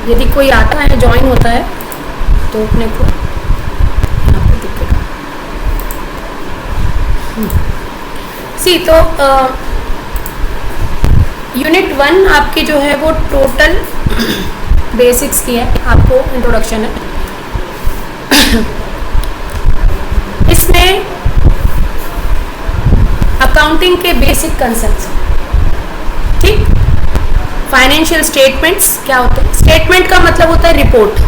यदि कोई आता है, ज्वाइन होता है, तो अपने को यहाँ पे दिखेगा। सी तो यूनिट 1 आपकी जो है वो टोटल बेसिक्स की है, आपको इंट्रोडक्शन है। इसमें अकाउंटिंग के बेसिक कंसेप्ट्स, ठीक। फाइनेंशियल स्टेटमेंट्स क्या होते हैं? स्टेटमेंट का मतलब होता है रिपोर्ट,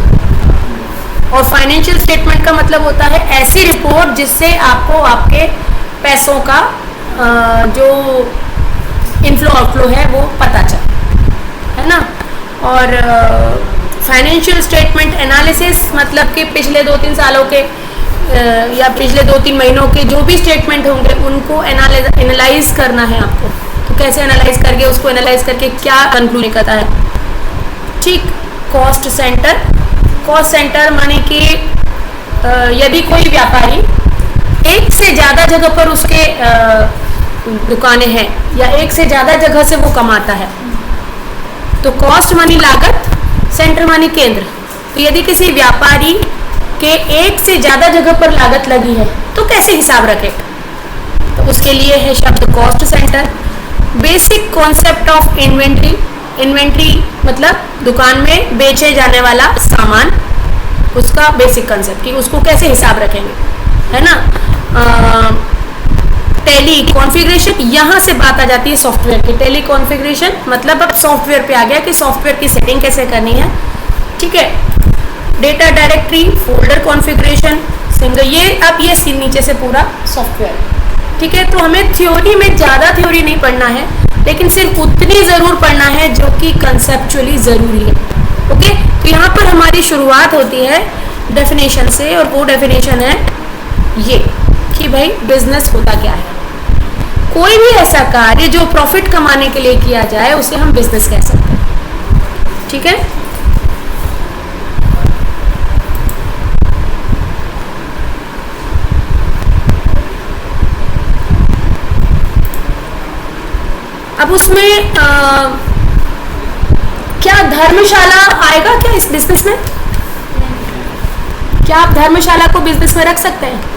और फाइनेंशियल स्टेटमेंट का मतलब होता है ऐसी रिपोर्ट जिससे आपको आपके पैसों का जो इनफ्लो आउटफ्लो है वो पता चले, है ना। और फाइनेंशियल स्टेटमेंट एनालिसिस मतलब कि पिछले 2-3 सालों के या पिछले 2-3 महीनों के जो भी स्टेटमेंट होंगे उनको एनालाइज करना है आपको। तो कैसे एनालाइज करके, उसको एनालाइज करके क्या कंक्लूड निकलता है, ठीक। कॉस्ट सेंटर, कॉस्ट सेंटर माने कि यदि कोई व्यापारी एक से ज़्यादा जगह पर उसके दुकानें हैं या एक से ज़्यादा जगह से वो कमाता है, तो कॉस्ट मानी लागत, सेंटर मानी केंद्र। तो यदि किसी व्यापारी के एक से ज़्यादा जगह पर लागत लगी है तो कैसे हिसाब रखे, तो उसके लिए है शब्द cost centre. Basic concept of inventory, inventory मतलब दुकान में बेचे जाने वाला सामान, उसका बेसिक कंसेप्ट कि उसको कैसे हिसाब रखेंगे, है ना। टेली कॉन्फ़िगरेशन, यहाँ से बात आ जाती है सॉफ्टवेयर की। टेली कॉन्फ़िगरेशन मतलब अब सॉफ्टवेयर पे आ गया कि सॉफ्टवेयर की सेटिंग कैसे करनी है, ठीक है। Data directory, folder configuration, single, ये अब ये नीचे से पूरा सॉफ्टवेयर, ठीक है। तो हमें थ्योरी में ज़्यादा थ्योरी नहीं पढ़ना है, लेकिन सिर्फ उतनी ज़रूर पढ़ना है जो कि कंसेप्चुअली ज़रूरी है, ओके। तो यहाँ पर हमारी शुरुआत होती है डेफिनेशन से, और वो डेफिनेशन है ये कि भाई बिजनेस होता क्या है। कोई भी ऐसा कार्य जो प्रॉफिट कमाने के लिए किया जाए उसे हम बिजनेस कह सकते हैं, ठीक है। अब उसमें क्या धर्मशाला आएगा क्या इस बिजनेस में? क्या आप धर्मशाला को बिजनेस में रख सकते हैं?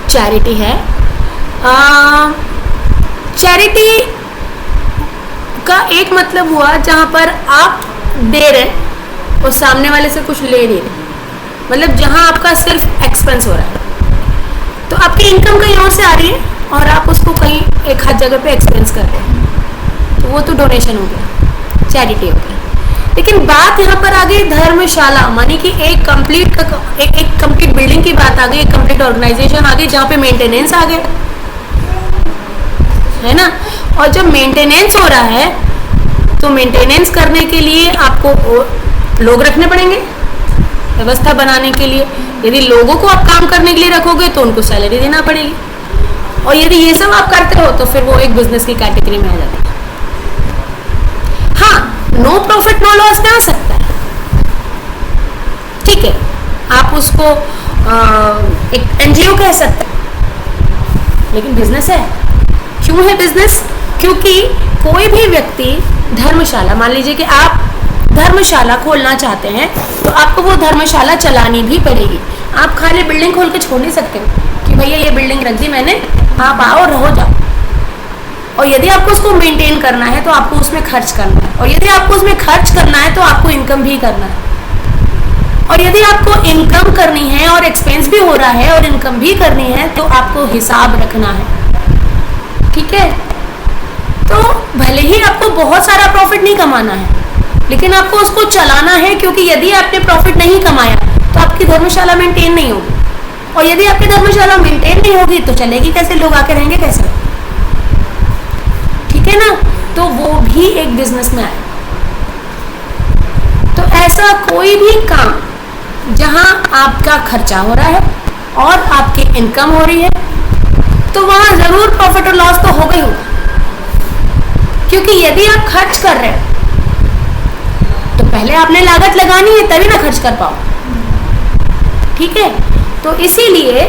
चैरिटी है, चैरिटी का एक मतलब हुआ जहां पर आप दे रहे और सामने वाले से कुछ ले नहीं रहे, मतलब जहां आपका सिर्फ एक्सपेंस हो रहा है, तो आपकी इनकम कहीं और से आ रही है और आप उसको कहीं एक हाथ जगह पे एक्सपेंस कर रहे हैं, तो वो तो डोनेशन हो गया, चैरिटी हो गया। लेकिन बात यहाँ पर आ गई धर्मशाला, मानी कि एक कंप्लीट बिल्डिंग की बात आ गई, एक कंप्लीट ऑर्गेनाइजेशन आ गई जहाँ पे मेंटेनेंस आ गया, है ना। और जब मेंटेनेंस हो रहा है तो मेंटेनेंस करने के लिए आपको लोग रखने पड़ेंगे, व्यवस्था बनाने के लिए। यदि लोगों को आप काम करने के लिए रखोगे तो उनको सैलरी देना पड़ेगी, और यदि ये सब आप करते हो तो फिर वो एक बिजनेस की कैटेगरी में आ जाता है। हाँ, नो प्रॉफिट नो लॉस में आ सकता है, ठीक है, आप उसको एक एनजीओ कह सकते हैं, लेकिन बिजनेस है। क्यों है बिजनेस? क्योंकि कोई भी व्यक्ति धर्मशाला, मान लीजिए कि आप धर्मशाला खोलना चाहते हैं, तो आपको वो धर्मशाला चलानी भी पड़ेगी। आप खाली बिल्डिंग खोल के छोड़ नहीं सकते कि भैया ये बिल्डिंग रख दी मैंने, आप आओ रहो जाओ। और यदि आपको उसको मेंटेन करना है तो आपको उसमें खर्च करना है, और यदि आपको उसमें खर्च करना है तो आपको इनकम भी करना है, और यदि आपको इनकम करनी है और एक्सपेंस भी हो रहा है और इनकम भी करनी है तो आपको हिसाब रखना है, ठीक है। तो भले ही आपको बहुत सारा प्रॉफिट नहीं कमाना है, लेकिन आपको उसको चलाना है, क्योंकि यदि आपने प्रॉफिट नहीं कमाया तो आपकी धर्मशाला मेंटेन नहीं होगी, और यदि आपकी धर्मशाला मेंटेन नहीं होगी तो चलेगी कैसे, लोग आके रहेंगे कैसे, ठीक है ना। तो वो भी एक बिजनेस में आए। तो ऐसा कोई भी काम जहां आपका खर्चा हो रहा है और आपकी इनकम हो रही है, तो वहां जरूर प्रॉफिट और लॉस तो होगा ही होगा, क्योंकि यदि आप खर्च कर रहे हैं तो पहले आपने लागत लगानी है तभी ना खर्च कर पाओ, ठीक है। तो इसीलिए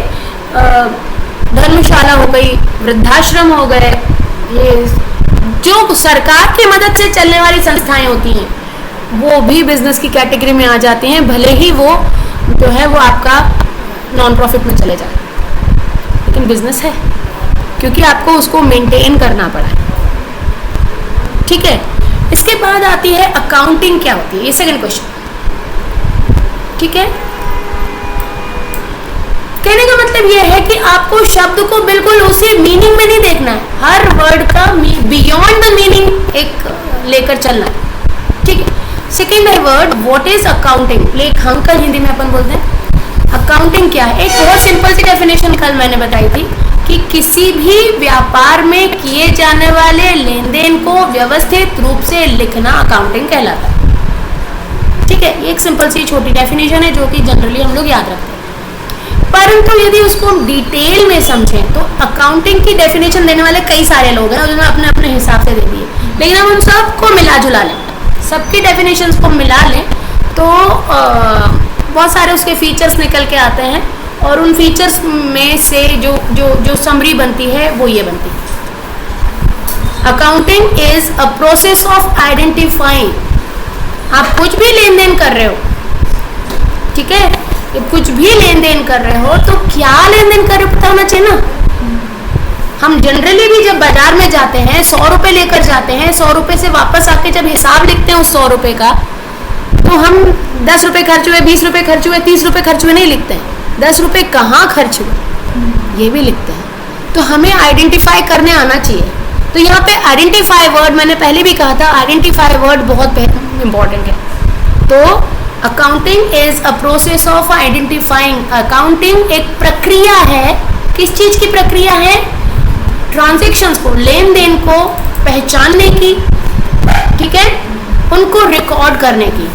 धर्मशाला हो गई, वृद्धाश्रम हो गए, ये जो सरकार की मदद से चलने वाली संस्थाएं होती हैं वो भी बिजनेस की कैटेगरी में आ जाती हैं, भले ही वो जो है वो आपका नॉन प्रॉफिट में चले जाए, लेकिन बिजनेस है, क्योंकि आपको उसको मेंटेन करना पड़ा है। ठीक है, इसके बाद आती है अकाउंटिंग क्या होती है, ये सेकंड क्वेश्चन। ठीक है, कहने का मतलब यह है कि आपको शब्द को बिल्कुल उसी मीनिंग में नहीं देखना है, हर वर्ड का बियॉन्ड द मीनिंग एक लेकर चलना है। ठीक है, सेकेंड है वर्ड व्हाट इज अकाउंटिंग, लेखांकन हिंदी में अपन बोलते हैं। अकाउंटिंग क्या है? एक बहुत सिंपल सी डेफिनेशन कल मैंने बताई थी कि किसी भी व्यापार में किए जाने वाले लेन देन को व्यवस्थित रूप से लिखना अकाउंटिंग कहलाता है। ठीक है, ये एक सिंपल सी छोटी डेफिनेशन है जो कि जनरली हम लोग याद रखते हैं, परंतु यदि उसको हम डिटेल में समझें तो अकाउंटिंग की डेफिनेशन देने वाले कई सारे लोग हैं और उन्होंने अपने अपने हिसाब से दे दिए, लेकिन हम उन सबको मिला जुला लें, सबकी डेफिनेशंस को मिला लें तो बहुत सारे उसके फीचर्स निकल के आते हैं, और उन फीचर्स में से जो जो जो समरी बनती है वो ये बनती है। Accounting is a process of identifying, आप कुछ भी लेन देन कर रहे हो, ठीक है, कुछ भी लेन देन कर रहे हो तो क्या लेन देन कर रहे हो पता होना चाहिए ना। हम जनरली भी जब बाजार में जाते हैं 100 रुपए लेकर जाते हैं, 100 रुपए से वापस आके जब हिसाब लिखते हैं उस 100 रुपए का, तो हम 10 रुपए खर्च हुए, 20 रुपए खर्च हुए, 30 रुपए खर्च हुए नहीं लिखते हैं, 10 रुपए कहाँ खर्च हुए ये भी लिखते हैं। तो हमें आइडेंटिफाई करने आना चाहिए। तो यहाँ पे आइडेंटिफाई वर्ड, मैंने पहले भी कहा था आइडेंटिफाई वर्ड बहुत इंपॉर्टेंट है। तो accounting is a process of identifying, accounting एक प्रक्रिया है, किस चीज की प्रक्रिया है? ट्रांजैक्शंस को, लेन देन को पहचानने की, ठीक है, उनको रिकॉर्ड करने की।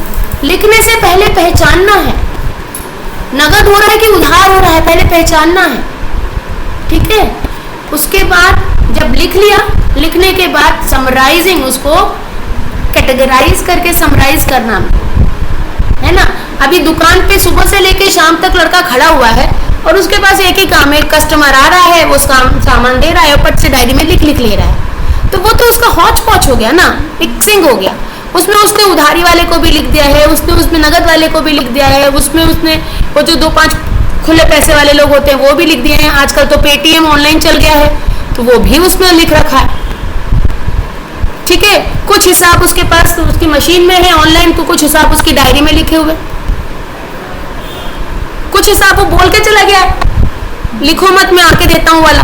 लिखने से पहले पहचानना है, नगद हो रहा है कि उधार हो रहा है पहले पहचानना है, ठीक है। उसके बाद जब लिख लिया, लिखने के बाद समराइजिंग, उसको कैटेगराइज करके समराइज करना है ना। अभी दुकान पे सुबह से लेके शाम तक लड़का खड़ा हुआ है और उसके पास एक ही काम है, कस्टमर आ रहा है, वो सामान दे रहा है और पट से डायरी में लिख ले रहा है, तो वो तो उसका हौच पौच हो गया ना, मिक्सिंग हो गया। उसमें उसने उधारी वाले को भी लिख दिया है, उसमें नगद वाले को भी लिख दिया है, उसमें उसने वो जो 2-5 खुले पैसे वाले लोग होते हैं वो भी लिख दिए हैं। आजकल तो पेटीएम ऑनलाइन चल गया है तो वो भी उसमें लिख रखा है, ठीक है। कुछ हिसाब उसके पास उसकी मशीन में है ऑनलाइन, तो कुछ हिसाब उसकी डायरी में लिखे हुए, कुछ हिसाब वो बोल के चला गया है, लिखो मत मैं आके देता हूं वाला,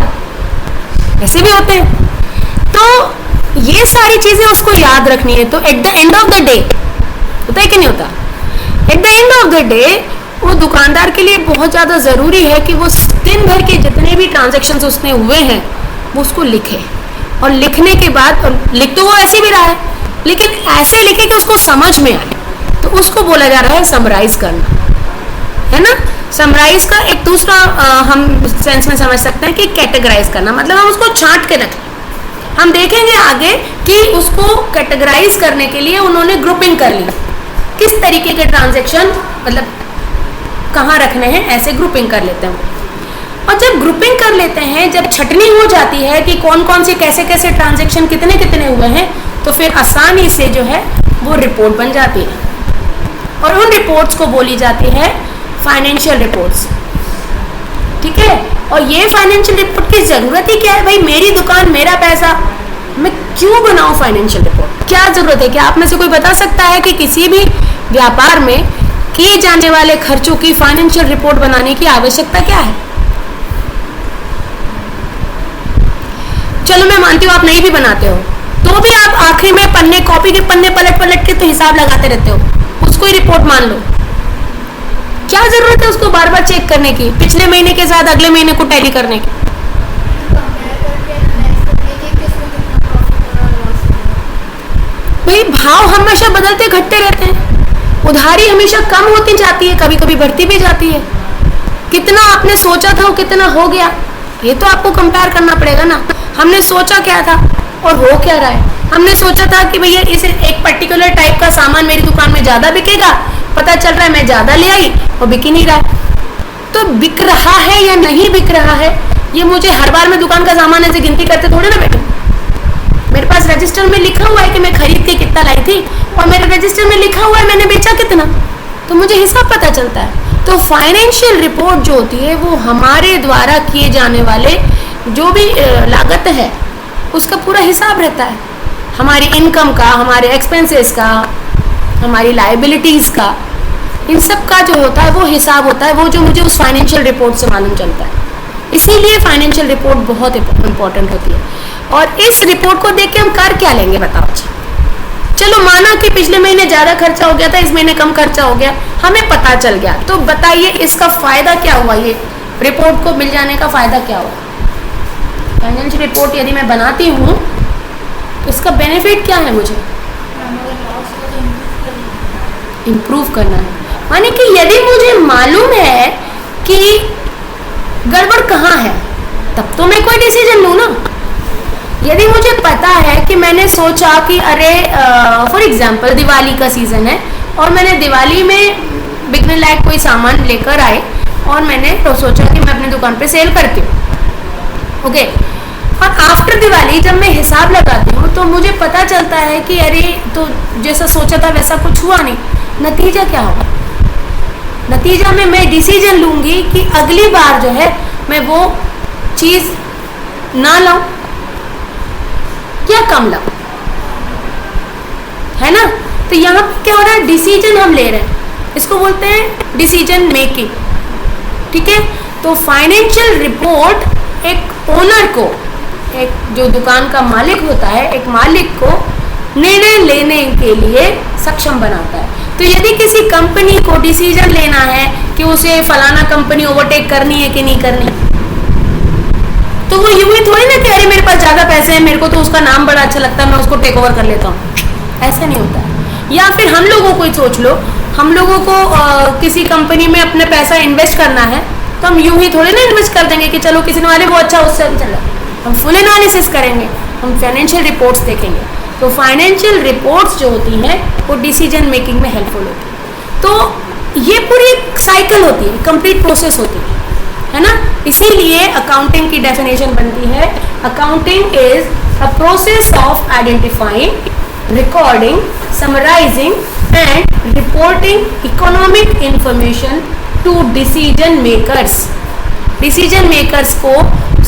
ऐसे भी होते हैं। तो ये सारी चीजें उसको याद रखनी है। तो at the end of the day, होता है कि नहीं होता, at the end of the day वो दुकानदार के लिए बहुत ज्यादा जरूरी है कि वो दिन भर के जितने भी ट्रांजैक्शंस उसने हुए हैं वो उसको लिखे, और लिखने के बाद, लिख तो वो ऐसे भी रहा है लेकिन ऐसे लिखे कि उसको समझ में आए, तो उसको बोला जा रहा है समराइज करना, है ना। समराइज का एक दूसरा हम सेंस में समझ सकते हैं कि कैटेगराइज करना, मतलब हम उसको छांट के रखें। हम देखेंगे आगे कि उसको कैटेगराइज करने के लिए उन्होंने ग्रुपिंग कर ली, किस तरीके के ट्रांजैक्शन मतलब कहाँ रखने हैं, ऐसे ग्रुपिंग कर लेते हैं। और जब ग्रुपिंग कर लेते हैं, जब छटनी हो जाती है कि कौन कौन से कैसे कैसे ट्रांजैक्शन कितने कितने हुए हैं, तो फिर आसानी से जो है वो रिपोर्ट बन जाती है, और उन रिपोर्ट्स को बोली जाती है फाइनेंशियल रिपोर्ट्स, ठीक है। और ये फाइनेंशियल रिपोर्ट की जरूरत ही क्या है भाई, मेरी दुकान मेरा पैसा, मैं क्यों बनाऊं फाइनेंशियल रिपोर्ट, क्या जरूरत है? क्या आप में से कोई बता सकता है कि किसी भी व्यापार में किए जाने वाले खर्चों की फाइनेंशियल रिपोर्ट बनाने की आवश्यकता क्या है? चलो मैं मानती हूँ आप नहीं भी बनाते हो, तो भी आप आखिरी में पन्ने, कॉपी के पन्ने पलट पलट के तो हिसाब लगाते रहते हो, उसको ही रिपोर्ट मान लो। क्या जरूरत है उसको बार बार चेक करने की, पिछले महीने के साथ अगले महीने को टैली करने की? भाई भाव हमेशा बदलते घटते रहते हैं, उधारी हमेशा कम होती जाती है, कभी कभी बढ़ती भी जाती है। कितना आपने सोचा था वो कितना हो गया, ये तो आपको कंपेयर करना पड़ेगा ना। हमने सोचा क्या था और हो क्या रहा है। हमने सोचा था कि भैया इस एक पर्टिकुलर टाइप का सामान मेरी दुकान में ज्यादा बिकेगा, पता चल रहा है मैं ज्यादा ले आई और बिक ही नहीं रहा है। तो बिक रहा है या नहीं बिक रहा है, ये मुझे हर बार मैं दुकान का सामान ऐसे गिनती करते थोड़े ना बैठूं, मेरे पास रख रजिस्टर में लिखा हुआ है कि मैं खरीद के कितना लाई थी और मेरे रजिस्टर में लिखा हुआ है मैंने बेचा कितना, तो मुझे हिसाब पता चलता है। तो फाइनेंशियल रिपोर्ट जो होती है वो हमारे द्वारा किए जाने वाले जो भी लागत है उसका पूरा हिसाब रहता है, हमारी इनकम का, हमारे एक्सपेंसेस का, हमारी लाइबिलिटीज़ का, इन सब का जो होता है वो हिसाब होता है, वो जो मुझे उस फाइनेंशियल रिपोर्ट से मालूम चलता है। इसीलिए फाइनेंशियल रिपोर्ट बहुत इंपॉर्टेंट होती है। और इस रिपोर्ट को देख के हम कर क्या लेंगे बताओ जी? चलो माना कि पिछले महीने ज़्यादा खर्चा हो गया था, इस महीने कम खर्चा हो गया, हमें पता चल गया, तो बताइए इसका फ़ायदा क्या हुआ? ये रिपोर्ट को मिल जाने का फ़ायदा क्या हुआ? फाइनेंशियल रिपोर्ट यदि मैं बनाती हूँ तो इसका बेनिफिट क्या है? मुझे इम्प्रूव करना है। माने कि यदि मुझे मालूम है कि गड़बड़ कहाँ है तब तो मैं कोई डिसीजन लूँ ना। यदि मुझे पता है कि मैंने सोचा कि अरे फॉर एग्जांपल दिवाली का सीज़न है और मैंने दिवाली में बिकने लायक कोई सामान लेकर आए और मैंने तो सोचा कि मैं अपनी दुकान पे सेल करती हूँ, ओके। और आफ्टर दिवाली जब मैं हिसाब लगाती हूँ तो मुझे पता चलता है कि अरे तो जैसा सोचा था वैसा कुछ हुआ नहीं। नतीजा क्या होगा? नतीजा में मैं डिसीजन लूँगी कि अगली बार जो है मैं वो चीज़ ना लाऊं या कम लाऊं, है ना। तो यहाँ पे क्या हो रहा है? डिसीजन हम ले रहे हैं, इसको बोलते हैं डिसीजन मेकिंग, ठीक है। तो फाइनेंशियल रिपोर्ट एक ओनर को, एक जो दुकान का मालिक होता है, एक मालिक को निर्णय लेने के लिए सक्षम बनाता है। तो यदि किसी कंपनी को डिसीजन लेना है कि उसे फलाना कंपनी ओवरटेक करनी है कि नहीं करनी, तो वो यूं ही थोड़ी ना कि अरे मेरे पास ज़्यादा पैसे हैं, मेरे को तो उसका नाम बड़ा अच्छा लगता है, मैं उसको टेक ओवर कर लेता हूँ, ऐसा नहीं होता है। या फिर हम लोगों को ही सोच लो, हम लोगों को किसी कंपनी में अपने पैसा इन्वेस्ट करना है तो हम यूं ही थोड़ी ना इन्वेस्ट कर देंगे कि चलो किसी ने वाले वो अच्छा उससे चला। हम फुल एनालिसिस करेंगे, हम फाइनेंशियल रिपोर्ट्स देखेंगे। तो फाइनेंशियल रिपोर्ट्स जो होती हैं वो डिसीजन मेकिंग में हेल्पफुल होती है। तो ये पूरी एक साइकिल होती है, कंप्लीट प्रोसेस होती है ना। इसीलिए अकाउंटिंग की डेफिनेशन बनती है, accounting is a process of identifying, recording, summarising and reporting economic information to decision makers. Decision makers को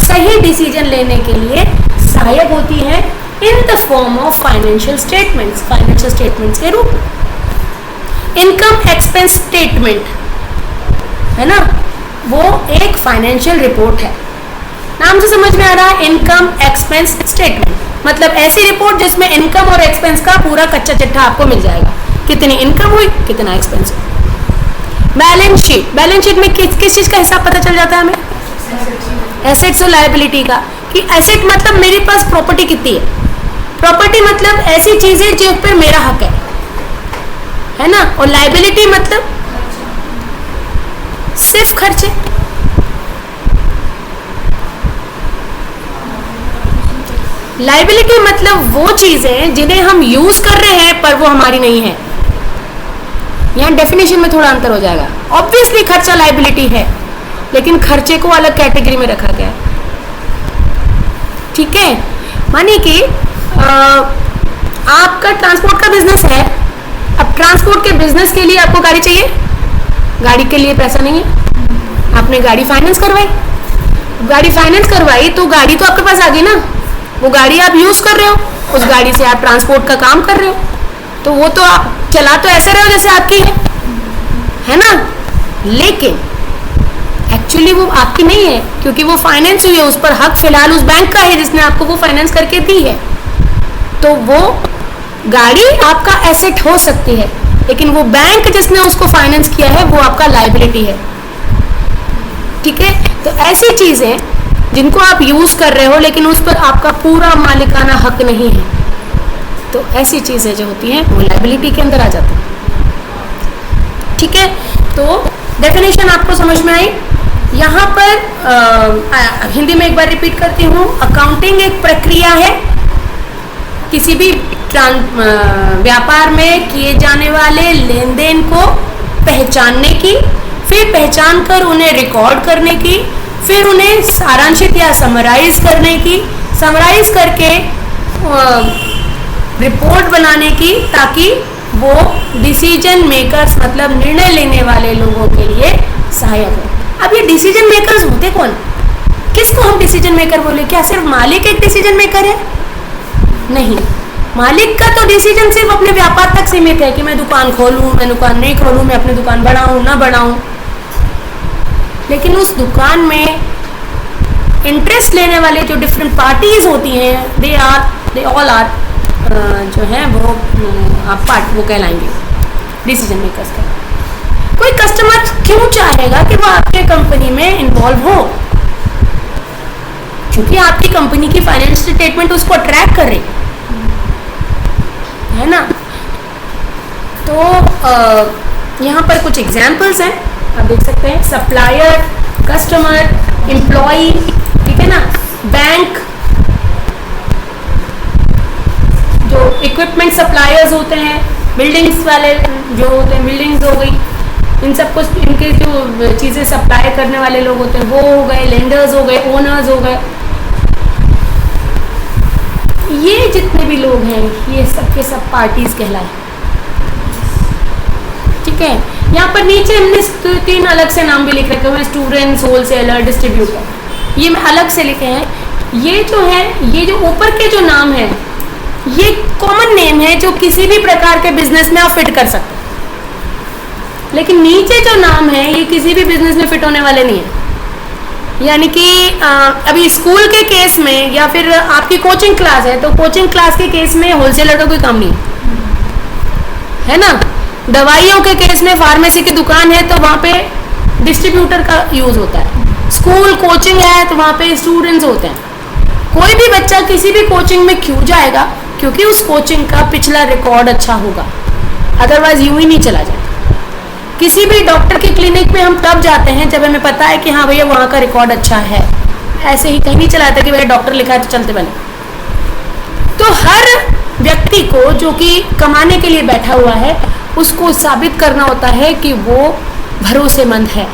सही डिसीजन लेने के लिए सहायक होती है in the form of financial statements, financial statements के रूप। इनकम एक्सपेंस स्टेटमेंट है ना, वो एक फाइनेंशियल रिपोर्ट है। नाम से समझ में आ रहा है, इनकम एक्सपेंस स्टेटमेंट मतलब ऐसी रिपोर्ट जिसमें इनकम और एक्सपेंस का पूरा कच्चा चिट्ठा आपको मिल जाएगा, कितनी इनकम हुई, कितना एक्सपेंस हुआ। बैलेंस शीट, बैलेंस शीट में किस चीज़ का हिसाब पता चल जाता है हमें? एसेट्स और लायबिलिटी का, कि एसेट मतलब मेरे पास प्रॉपर्टी कितनी है, प्रॉपर्टी मतलब ऐसी चीज़ है जिस पर मेरा हक है ना। और लायबिलिटी मतलब सिर्फ खर्चे। लायबिलिटी मतलब वो चीजें जिन्हें हम यूज कर रहे हैं पर वो हमारी नहीं है। यहाँ डेफिनेशन में थोड़ा अंतर हो जाएगा। ऑब्वियसली खर्चा लायबिलिटी है, लेकिन खर्चे को अलग कैटेगरी में रखा गया है, ठीक है। मानिए कि आपका ट्रांसपोर्ट का बिजनेस है। अब ट्रांसपोर्ट के बिजनेस के लिए आपको गाड़ी चाहिए, गाड़ी के लिए पैसा नहीं है, आपने गाड़ी फाइनेंस करवाई, गाड़ी फाइनेंस करवाई तो गाड़ी तो आपके पास आ गई ना, वो गाड़ी आप यूज कर रहे हो, उस गाड़ी से आप ट्रांसपोर्ट का काम कर रहे हो, तो वो तो आप चला तो ऐसे रहे हो जैसे आपकी है ना। लेकिन एक्चुअली वो आपकी नहीं है, क्योंकि वो फाइनेंस हुई है, उस पर हक फिलहाल उस बैंक का है जिसने आपको वो फाइनेंस करके दी है। तो वो गाड़ी आपका एसेट हो सकती है, लेकिन वो बैंक जिसने उसको फाइनेंस किया है वो आपका लायबिलिटी है, ठीक है। तो ऐसी चीजें जिनको आप यूज कर रहे हो लेकिन उस पर आपका पूरा मालिकाना हक नहीं है, तो ऐसी चीजें जो होती हैं वो लायबिलिटी के अंदर आ जाती हैं, ठीक है। तो डेफिनेशन आपको समझ में आई। यहाँ पर हिंदी में एक बार रिपीट करती हूँ, अकाउंटिंग एक प्रक्रिया है किसी भी व्यापार में किए जाने वाले लेन देन को पहचानने की, फिर पहचान कर उन्हें रिकॉर्ड करने की, फिर उन्हें सारांशित या समराइज करने की, समराइज करके रिपोर्ट बनाने की, ताकि वो डिसीजन मेकर्स मतलब निर्णय लेने वाले लोगों के लिए सहायक हो। अब ये डिसीजन मेकर्स होते कौन? किसको हम डिसीजन मेकर बोले? क्या सिर्फ मालिक एक डिसीजन मेकर है? नहीं, मालिक का तो डिसीजन सिर्फ अपने व्यापार तक सीमित है कि मैं दुकान खोलूं, मैं दुकान नहीं खोलूं, मैं अपनी दुकान बढ़ाऊं ना बढ़ाऊं। लेकिन उस दुकान में इंटरेस्ट लेने वाले जो डिफरेंट पार्टीज होती हैं, दे ऑल आर जो है वो पार्ट वो कहलाएंगे डिसीजन मेकर्स का। कोई कस्टमर क्यों चाहेगा कि वो आपके कंपनी में इन्वॉल्व हो? क्योंकि आपकी कंपनी की फाइनेंशियल स्टेटमेंट उसको अट्रैक्ट कर रही है ना। तो यहाँ पर कुछ एग्जाम्पल्स हैं, आप देख सकते हैं। सप्लायर, कस्टमर, एम्प्लॉई, ठीक है ना। बैंक, जो इक्विपमेंट सप्लायर्स होते हैं, बिल्डिंग्स वाले जो होते हैं, बिल्डिंग्स हो गई, इन सब कुछ इनके जो चीज़ें सप्लाई करने वाले लोग होते हैं वो हो गए, लेंडर्स हो गए, ओनर्स हो गए। ये जितने भी लोग हैं ये सब के सब पार्टीज कहलाए, ठीक है। यहाँ पर नीचे हमने 3 अलग से नाम भी लिख रखे हैं, स्टूडेंट्स, होलसेलर, डिस्ट्रीब्यूटर, ये मैं अलग से लिखे हैं। ये जो है, ये जो ऊपर के जो नाम है ये कॉमन नेम है जो किसी भी प्रकार के बिजनेस में आप फिट कर सकते हैं। लेकिन नीचे जो नाम है ये किसी भी बिजनेस में फिट होने वाले नहीं है। यानी कि अभी स्कूल के केस में या फिर आपकी कोचिंग क्लास है तो कोचिंग क्लास के केस में होलसेलर का कोई काम नहीं है ना। दवाइयों के केस में फार्मेसी की दुकान है तो वहाँ पे डिस्ट्रीब्यूटर का यूज होता है। स्कूल कोचिंग है तो वहाँ पे स्टूडेंट्स होते हैं। कोई भी बच्चा किसी भी कोचिंग में क्यों जाएगा? क्योंकि उस कोचिंग का पिछला रिकॉर्ड अच्छा होगा, अदरवाइज यूं ही नहीं चला जाए। किसी भी डॉक्टर के क्लिनिक में हम तब जाते हैं जब हमें पता है कि हाँ भैया वहाँ का रिकॉर्ड अच्छा है। ऐसे ही कहीं नहीं चलाता कि भैया डॉक्टर लिखा है तो चलते बने। तो हर व्यक्ति को जो कि कमाने के लिए बैठा हुआ है उसको साबित करना होता है कि वो भरोसेमंद है,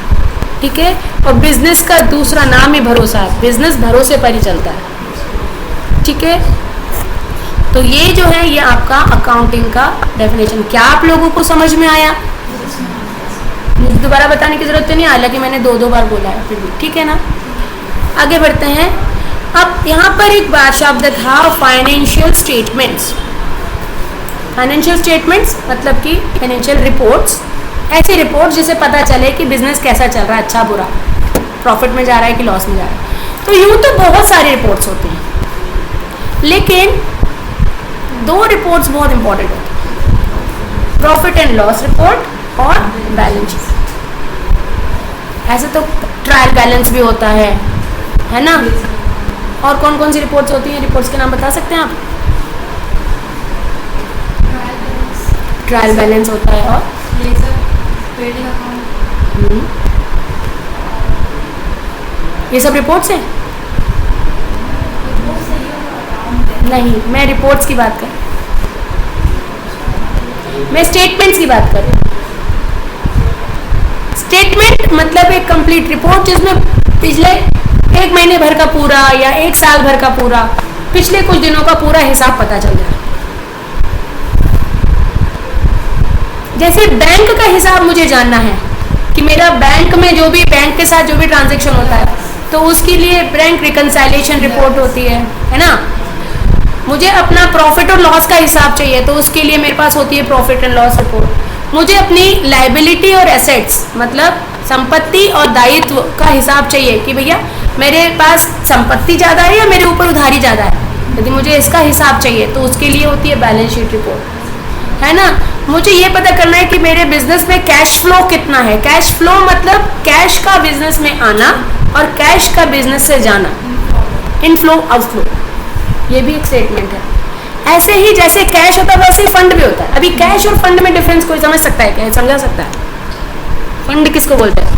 ठीक है। और बिजनेस का दूसरा नाम ही भरोसा है, बिजनेस भरोसे पर ही चलता है, ठीक है। तो ये जो है ये आपका अकाउंटिंग का डेफिनेशन। क्या आप लोगों को समझ में आया? मुझे दोबारा बताने की जरूरत तो नहीं, हालांकि मैंने 2 बार बोला है फिर भी, ठीक है ना। आगे बढ़ते हैं। अब यहाँ पर एक बार शब्द था फाइनेंशियल स्टेटमेंट्स। फाइनेंशियल स्टेटमेंट्स मतलब कि फाइनेंशियल रिपोर्ट्स, ऐसी रिपोर्ट जिसे पता चले कि बिजनेस कैसा चल रहा है, अच्छा बुरा, प्रॉफिट में जा रहा है कि लॉस में जा रहा है। तो यूँ तो बहुत सारी रिपोर्ट्स होती हैं, लेकिन 2 रिपोर्ट्स बहुत इंपॉर्टेंट होती हैं, प्रॉफिट एंड लॉस रिपोर्ट और बैलेंस शीट। ऐसे तो ट्रायल बैलेंस भी होता है ना। और कौन कौन सी रिपोर्ट्स होती हैं? रिपोर्ट्स के नाम बता सकते हैं आप? ट्रायल बैलेंस होता है और ये सब रिपोर्ट्स हैं? नहीं, मैं रिपोर्ट्स की बात कर, मैं स्टेटमेंट्स की बात कर रही हूँ। स्टेटमेंट मतलब एक कंप्लीट रिपोर्ट जिसमें पिछले 1 महीने भर का पूरा या 1 साल भर का पूरा, पिछले कुछ दिनों का पूरा हिसाब पता चल जाए। जैसे बैंक का हिसाब मुझे जानना है कि मेरा बैंक में जो भी, बैंक के साथ जो भी ट्रांजैक्शन होता है तो उसके लिए बैंक रिकंसाइलेशन रिपोर्ट होती है ना। मुझे अपना प्रॉफिट और लॉस का हिसाब चाहिए तो उसके लिए मेरे पास होती है प्रॉफिट एंड लॉस रिपोर्ट। मुझे अपनी लायबिलिटी और एसेट्स मतलब संपत्ति और दायित्व का हिसाब चाहिए कि भैया मेरे पास संपत्ति ज़्यादा है या मेरे ऊपर उधारी ज़्यादा है, यदि मुझे इसका हिसाब चाहिए तो उसके लिए होती है बैलेंस शीट रिपोर्ट, है ना। मुझे ये पता करना है कि मेरे बिजनेस में कैश फ्लो कितना है। कैश फ्लो मतलब कैश का बिजनेस में आना और कैश का बिजनेस से जाना, इनफ्लो आउटफ्लो, ये भी एक स्टेटमेंट है। ऐसे ही जैसे कैश होता है वैसे ही फंड भी होता है। अभी कैश और फंड में डिफरेंस कोई समझ सकता है क्या? समझा सकता है? फंड किसको बोलते हैं?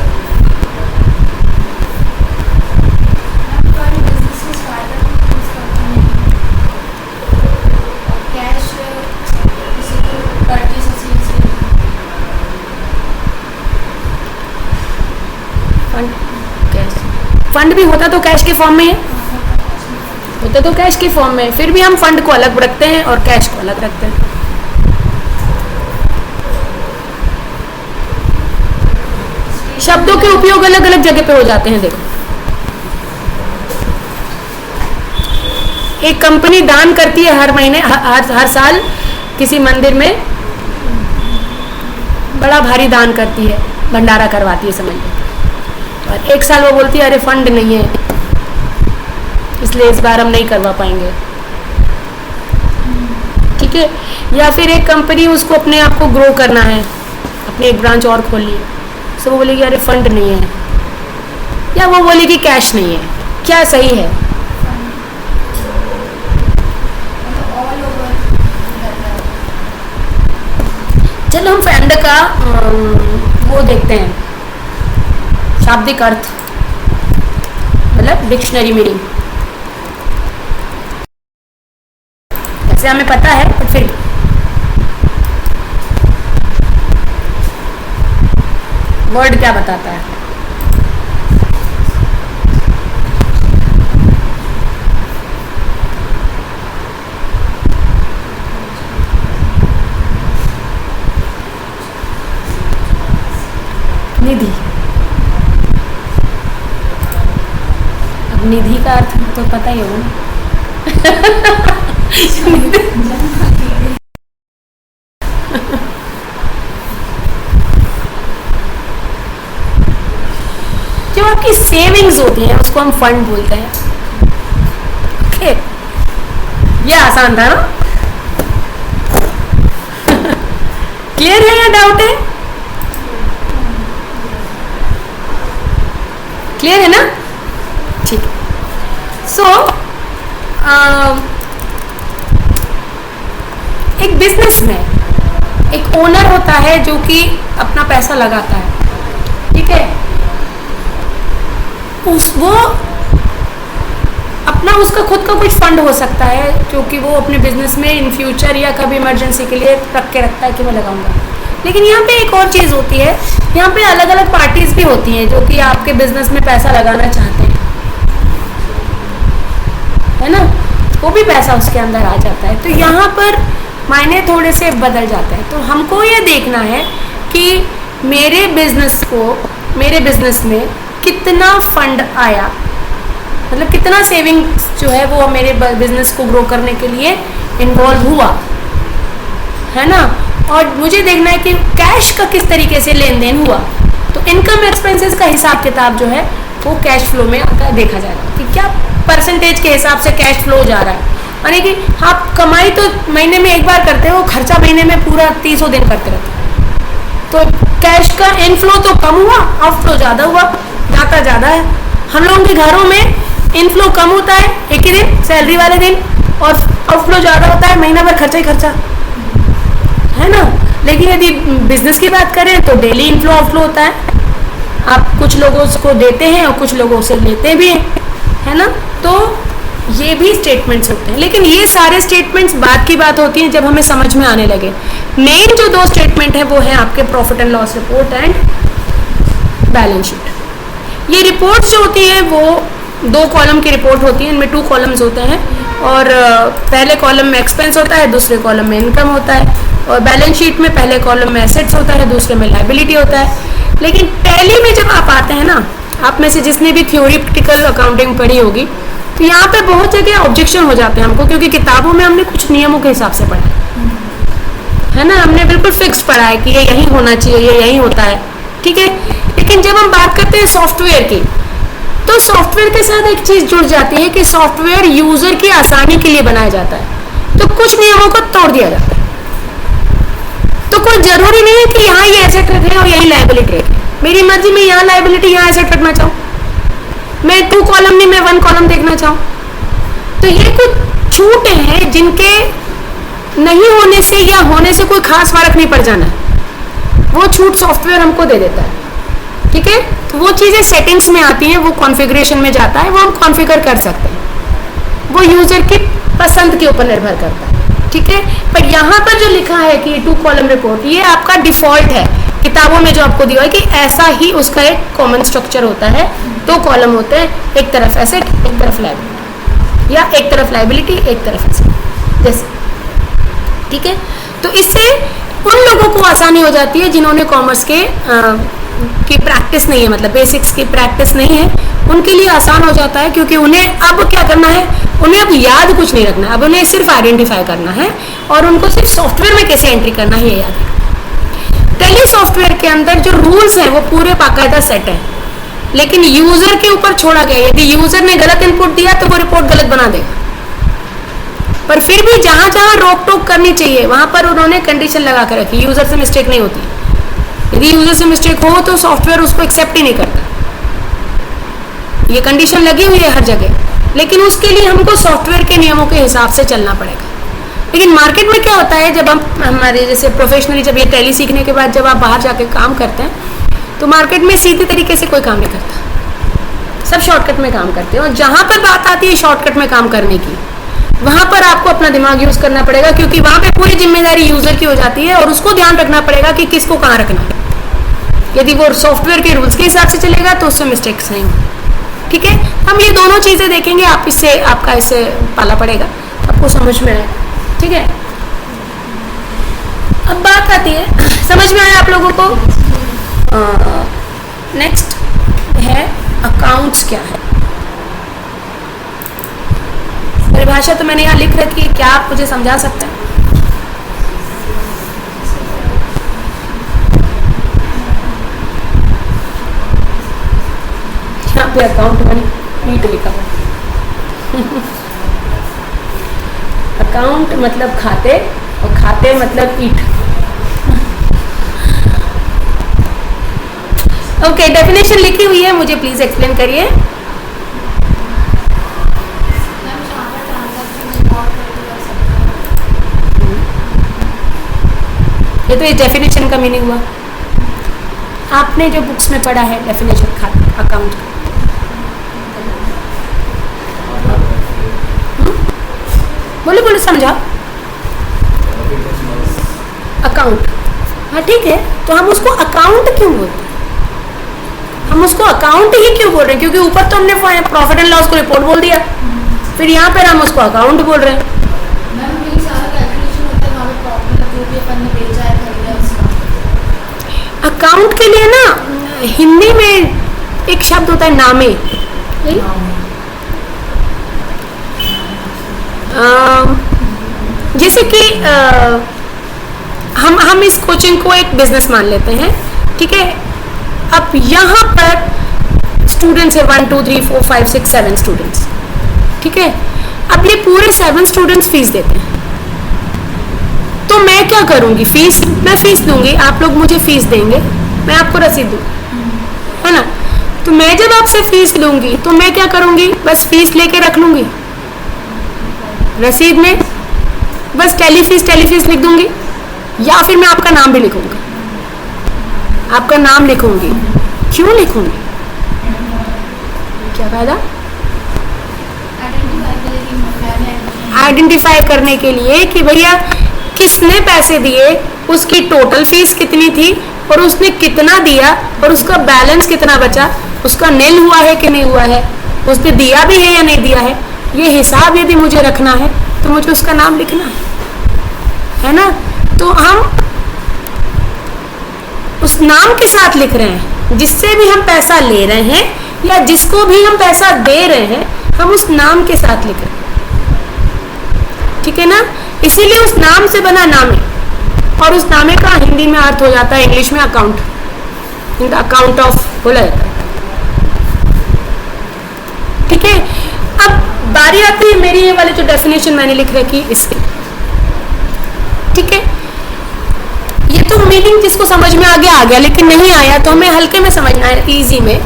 फंड भी होता तो कैश के फॉर्म में है, होता तो कैश की फॉर्म में, फिर भी हम फंड को अलग रखते हैं और कैश को अलग रखते हैं। शब्दों के उपयोग अलग अलग जगह पे हो जाते हैं। देखो, एक कंपनी दान करती है हर महीने, हर साल किसी मंदिर में बड़ा भारी दान करती है, भंडारा करवाती है समझ लो, और एक साल वो बोलती है अरे फंड नहीं है इसलिए इस बार हम नहीं करवा पाएंगे, ठीक है। या फिर एक कंपनी, उसको अपने आप को ग्रो करना है, अपनी एक ब्रांच और खोलनी है, तो वो बोलेगी अरे फंड नहीं है, या वो बोलेगी कैश नहीं है। क्या सही है? चलो हम फंड का वो देखते हैं, शाब्दिक अर्थ, मतलब डिक्शनरी मीनिंग। वैसे हमें पता है पर फिर वर्ड क्या बताता है? निधि। अब निधि का अर्थ तो पता ही होगा ना। जो आपकी सेविंग्स होती हैं उसको हम फंड बोलते हैं। ओके, ये आसान था ना? क्लियर है या डाउट है? क्लियर है ना? ठीक है। सो एक बिजनेस में एक ओनर होता है जो कि अपना पैसा लगाता है, ठीक है। वो अपना, उसका खुद का कुछ फंड हो सकता है क्योंकि वो अपने बिजनेस में इन फ्यूचर या कभी इमरजेंसी के लिए रख के रखता है कि मैं लगाऊंगा। लेकिन यहाँ पे एक और चीज़ होती है, यहाँ पे अलग अलग पार्टीज भी होती हैं जो कि आपके बिजनेस में पैसा लगाना चाहते हैं, है ना, वो भी पैसा उसके अंदर आ जाता है। तो यहाँ पर मायने थोड़े से बदल जाते हैं। तो हमको ये देखना है कि मेरे बिजनेस में कितना फंड आया, मतलब कितना सेविंग्स जो है वो मेरे बिजनेस को ग्रो करने के लिए इन्वॉल्व हुआ, है ना। और मुझे देखना है कि कैश का किस तरीके से लेन देन हुआ। तो इनकम एक्सपेंसेस का हिसाब किताब जो है वो कैश फ्लो में देखा जाएगा कि क्या परसेंटेज के हिसाब से कैश फ्लो जा रहा है। यानी कि आप कमाई तो महीने में एक बार करते हो, खर्चा महीने में पूरा 30 दिन करते रहते हो। तो कैश का इनफ्लो तो कम हुआ, आउटफ्लो ज़्यादा हुआ, जाता ज़्यादा है। हम लोगों के घरों में इनफ्लो कम होता है एक ही दिन, सैलरी वाले दिन, और आउटफ्लो ज़्यादा होता है, महीना भर खर्चा ही खर्चा, है ना। लेकिन यदि बिजनेस की बात करें तो डेली इनफ्लो आउटफ्लो होता है। आप कुछ लोगों को देते हैं और कुछ लोगों से लेते भी हैं, है ना। तो ये भी स्टेटमेंट्स होते हैं। लेकिन ये सारे स्टेटमेंट्स बाद की बात होती हैं जब हमें समझ में आने लगे। मेन जो 2 स्टेटमेंट है वो है आपके profit and loss report and balance sheet. ये रिपोर्ट्स जो होती हैं वो 2 कॉलम की रिपोर्ट होती है, इनमें 2 कॉलम्स होते हैं, और पहले कॉलम में एक्सपेंस होता है, दूसरे कॉलम में इनकम होता है, और बैलेंस शीट में पहले कॉलम में एसेट्स होता है, दूसरे में लायबिलिटी होता है। लेकिन पहले में जब आप आते हैं ना, आप में से जिसने भी थ्योरेटिकल अकाउंटिंग पढ़ी होगी, तो यहाँ पे बहुत जगह ऑब्जेक्शन हो जाते हैं हमको, क्योंकि किताबों में हमने कुछ नियमों के हिसाब से पढ़ा है ना, हमने बिल्कुल फिक्स पढ़ा है कि ये यही होना चाहिए, ये यही होता है, ठीक है। लेकिन जब हम बात करते हैं सॉफ्टवेयर की, तो सॉफ्टवेयर के साथ एक चीज जुड़ जाती है कि सॉफ्टवेयर यूजर की आसानी के लिए बनाया जाता है, तो कुछ नियमों को तोड़ दिया जाता है। तो कोई जरूरी नहीं है कि यहाँ ये एसेट रखे और यही लायबिलिटी रखे। मेरी मर्जी में यहाँ लायबिलिटी, यहाँ एसेट रखना चाहूँ, मैं 2 कॉलम नहीं, मैं 1 कॉलम देखना चाहूँ। तो ये कुछ छूट हैं जिनके नहीं होने से या होने से कोई खास फर्क नहीं पड़ जाना, वो छूट सॉफ्टवेयर हमको दे देता है, ठीक है। तो वो चीज़ें सेटिंग्स में आती हैं, वो कॉन्फ़िगरेशन में जाता है, वो हम कॉन्फ़िगर कर सकते हैं, वो यूजर की पसंद के ऊपर निर्भर करता है, ठीक है। पर यहाँ पर जो लिखा है कि 2 कॉलम रिपोर्ट, ये आपका डिफॉल्ट है किताबों में जो आपको दिया है कि ऐसा ही उसका एक कॉमन स्ट्रक्चर होता है। 2 कॉलम होते हैं, एक तरफ एसेट, एक तरफ लायबिलिटी। या एक तरफ लाइबिलिटी एक तरफ एसेट जैसे, ठीक है। तो इससे उन लोगों को आसानी हो जाती है जिन्होंने कॉमर्स के की प्रैक्टिस नहीं है, मतलब बेसिक्स की प्रैक्टिस नहीं है, उनके लिए आसान हो जाता है, क्योंकि उन्हें अब क्या करना है, उन्हें अब याद कुछ नहीं रखना, अब उन्हें सिर्फ आइडेंटिफाई करना है और उनको सिर्फ सॉफ्टवेयर में कैसे एंट्री करना है ये याद है। टेली सॉफ्टवेयर के अंदर जो रूल्स हैं वो पूरे बाकायदा सेट है, लेकिन यूजर के ऊपर छोड़ा गया है। यदि यूजर ने गलत इनपुट दिया तो वो रिपोर्ट गलत बना देगा, पर फिर भी जहां जहां रोक टोक करनी चाहिए वहां पर उन्होंने कंडीशन लगा कर रखी, यूजर से मिस्टेक नहीं होती। यदि यूजर से मिस्टेक हो तो सॉफ्टवेयर उसको एक्सेप्ट ही नहीं करता, ये कंडीशन लगी हुई है हर जगह, लेकिन उसके लिए हमको सॉफ्टवेयर के नियमों के हिसाब से चलना पड़ेगा। लेकिन मार्केट में क्या होता है, जब हम हमारे जैसे प्रोफेशनली जब ये टैली सीखने के बाद जब आप बाहर जाके काम करते हैं तो मार्केट में सीधे तरीके से कोई काम नहीं करता, सब शॉर्टकट में काम करते हैं। और जहां पर बात आती है शॉर्टकट में काम करने की, वहां पर आपको अपना दिमाग यूज करना पड़ेगा, क्योंकि वहां पे पूरी जिम्मेदारी यूजर की हो जाती है और उसको ध्यान रखना पड़ेगा कि किसको कहाँ रखना है। यदि वो सॉफ्टवेयर के रूल्स के हिसाब से चलेगा तो उससे मिस्टेक्स नहीं होंगे, ठीक है। हम ये दोनों चीजें देखेंगे, आप इससे आपका इससे पाला पड़ेगा, आपको समझ में आएगा, ठीक है। अब बात आती है, समझ में आया आप लोगों को। नेक्स्ट है अकाउंट्स क्या है। परिभाषा तो मैंने यहाँ लिख रखी है, क्या आप मुझे समझा सकते हैं? यहाँ पे अकाउंट मनी ईट लिखा हुआ अकाउंट मतलब खाते और खाते मतलब ईट। ओके, डेफिनेशन लिखी हुई है, मुझे प्लीज एक्सप्लेन करिए। ये तो इस डेफिनेशन का मीनिंग हुआ, आपने जो बुक्स में पढ़ा है डेफिनेशन खाता अकाउंट का। बोलो बोलो, समझा? अकाउंट, हाँ ठीक है, तो हम उसको अकाउंट क्यों बोलते हैं? हम उसको अकाउंट ही क्यों बोल रहे हैं? क्योंकि ऊपर तो हमने प्रॉफिट एंड लॉस को रिपोर्ट बोल दिया, फिर यहाँ पर हम उसको अकाउंट बोल रहे हैं। अकाउंट के लिए ना हिंदी में एक शब्द होता है नामे, जैसे कि हम इस कोचिंग को एक बिजनेस मान लेते हैं, ठीक है। अब यहाँ पर स्टूडेंट्स है 1 2 3 4 5 6 7 स्टूडेंट्स, ठीक है। अब ये पूरे 7 स्टूडेंट्स फीस देते हैं, तो मैं क्या करूंगी, फीस मैं फीस दूंगी, आप लोग मुझे फीस देंगे, मैं आपको रसीद दूंगी, है ना। तो मैं जब आपसे फीस लूंगी तो मैं क्या करूंगी, बस फीस लेके रख लूंगी, रसीद में बस टेली फीस लिख दूंगी, या फिर मैं आपका नाम भी लिखूंगी। आपका नाम लिखूंगी, क्यों लिखूंगी, क्या फायदा? आइडेंटिफाई करने के लिए कि भैया किसने पैसे दिए, उसकी टोटल फीस कितनी थी और उसने कितना दिया और उसका बैलेंस कितना बचा, उसका नील हुआ है कि नहीं हुआ है, उसने दिया भी है या नहीं दिया है, ये हिसाब यदि मुझे रखना है तो मुझे उसका नाम लिखना है ना। तो हम उस नाम के साथ लिख रहे हैं, जिससे भी हम पैसा ले रहे हैं या जिसको भी हम पैसा दे रहे हैं, हम उस नाम के साथ लिख रहे हैं, ठीक है ना। इसीलिए उस नाम से बना नामे, और उस नामे का हिंदी में अर्थ हो जाता है इंग्लिश में account, in the account of बोला जाता है, ठीक है। अब बारी आती है मेरी ये वाली जो डेफिनेशन मैंने लिख रखी इसकी, ठीक है। ये तो मीनिंग जिसको समझ में आ गया, लेकिन नहीं आया तो हमें हल्के में समझना है, इजी में।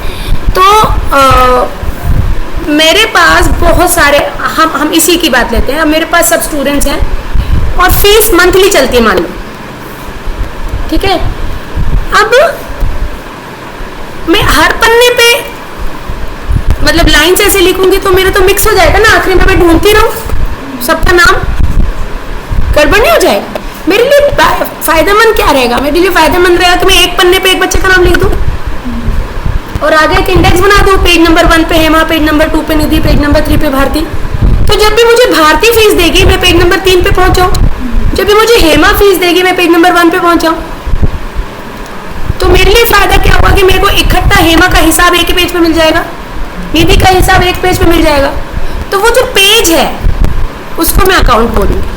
तो मेरे पास बहुत सारे, हम इसी की बात लेते हैं, अब मेरे पास सब स्टूडेंट्स हैं और फीस मंथली चलती है मान लो, ठीक है। अब मैं हर पन्ने पे मतलब लाइन से ऐसे लिखूंगी तो मेरा तो मिक्स हो जाएगा ना, आखिरी में मैं ढूंढती रहूं सबका नाम, गड़बड़ नहीं हो जाएगा। मेरे लिए फायदेमंद क्या रहेगा, मेरे लिए फायदेमंद रहेगा कि मैं एक पन्ने पे एक बच्चे का नाम लिख दूं और आगे एक इंडेक्स बना दूं, पेज नंबर 1 पे हेमा, पेज नंबर 2 पे निधि, पेज नंबर 3 पे भारती, तो जब भी मुझे भारती फीस देगी मैं पेज नंबर 3 पे पहुंच जाऊं, जब भी मुझे हेमा फीस देगी मैं पेज नंबर 1 पे पहुंच जाऊं। तो मेरे लिए फायदा क्या होगा कि मेरे को इकट्ठा हेमा का हिसाब एक ही पेज पे मिल जाएगा, निधि का हिसाब एक पेज पे मिल जाएगा। तो वो जो पेज है उसको मैं अकाउंट बोलूंगी,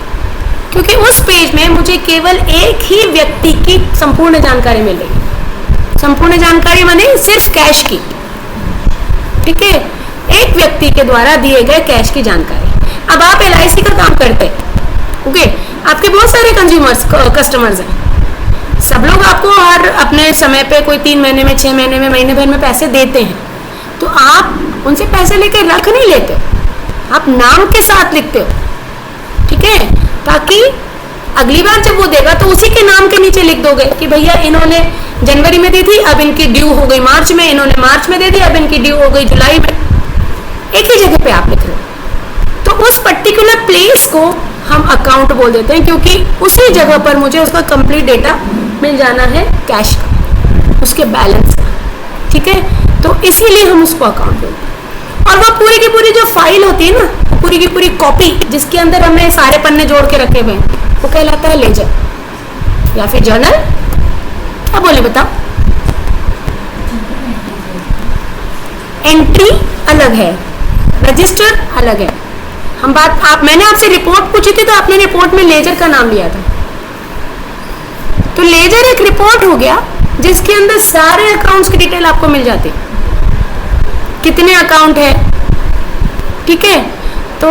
क्योंकि उस पेज में मुझे केवल एक ही व्यक्ति की संपूर्ण जानकारी मिल रही है। संपूर्ण जानकारी माने सिर्फ कैश की, ठीक है, एक व्यक्ति के द्वारा दिए गए कैश की जानकारी। अब आप LIC का काम करते हैं, ओके, आपके बहुत सारे कंज्यूमर्स कस्टमर्स हैं, सब लोग आपको हर अपने समय पे कोई 3 महीने में, 6 महीने में, महीने भर में पैसे देते हैं। तो आप उनसे पैसे लेके रख नहीं लेते, आप नाम के साथ लिखते हो, ठीक है, ताकि अगली बार जब वो देगा तो उसी के नाम के नीचे लिख दोगे कि भैया इन्होंने जनवरी में दी थी, अब इनकी ड्यू हो गई मार्च में, इन्होंने मार्च में दे दी, अब इनकी ड्यू हो गई जुलाई में। एक ही जगह पे आप लिख रहे हो। तो उस पर्टिकुलर प्लेस को हम अकाउंट बोल देते हैं, क्योंकि उसी जगह पर मुझे उसका कंप्लीट डेटा मिल जाना है कैश का, उसके बैलेंस का, ठीक है। तो इसीलिए हम उसको अकाउंट बोलते हैं। और वो पूरी की पूरी जो फाइल होती है ना, पूरी की पूरी कॉपी जिसके अंदर हमने सारे पन्ने जोड़ के रखे हुए हैं, वो कहलाता है लेजर या फिर जर्नल। क्या बोले बताओ? एंट्री अलग है, रजिस्टर अलग है। हम बात मैंने आपसे रिपोर्ट पूछी थी तो आपने रिपोर्ट में लेजर का नाम लिया था। तो लेजर एक रिपोर्ट हो गया जिसके अंदर सारे अकाउंट्स की डिटेल आपको मिल जाती, कितने अकाउंट है, ठीक है। तो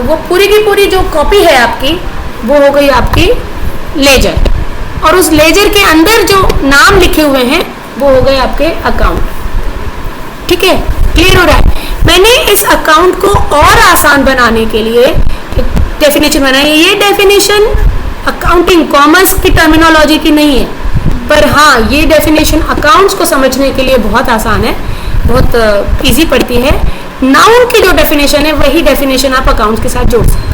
वो पूरी की पूरी जो कॉपी है आपकी वो हो गई आपकी लेजर, और उस लेजर के अंदर जो नाम लिखे हुए हैं वो हो गए आपके अकाउंट, ठीक है। क्लियर हो रहा है? मैंने इस अकाउंट को और आसान बनाने के लिए एक डेफिनेशन बनाई है। ये डेफिनेशन अकाउंटिंग कॉमर्स की टर्मिनोलॉजी की नहीं है, पर हाँ ये डेफिनेशन अकाउंट्स को समझने के लिए बहुत आसान है, बहुत इजी पड़ती है। नाउन की जो डेफिनेशन है वही डेफिनेशन आप अकाउंट्स के साथ जोड़ सकते हैं।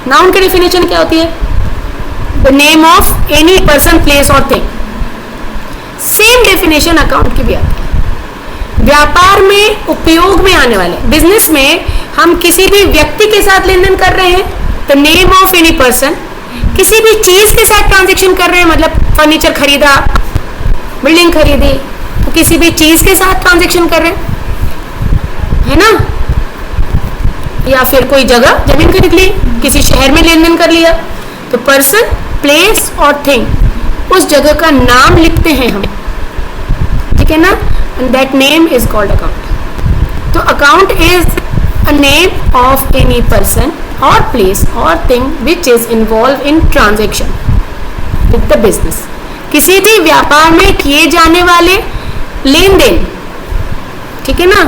नाउन की डेफिनेशन क्या होती है? The name of any person, place और थिंग। सेम डेफिनेशन अकाउंट की भी आती है। व्यापार में उपयोग में आने वाले, बिजनेस में हम किसी भी व्यक्ति के साथ लेन देन कर रहे हैं, the name of any person. किसी भी चीज के साथ ट्रांजेक्शन कर रहे हैं, मतलब फर्नीचर खरीदा, बिल्डिंग खरीदी, तो किसी भी चीज के साथ ट्रांजेक्शन कर रहे हैं, है ना। या फिर कोई जगह, जमीन खरीद ली, किसी शहर में लेन देन कर लिया, तो पर्सन, प्लेस और थिंग, उस जगह का नाम लिखते हैं हम, ठीक है ना। And that name is called account. तो account is a name of any person or place or thing which is involved in transaction with the business. किसी भी व्यापार में किए जाने वाले लेन देन, ठीक है ना,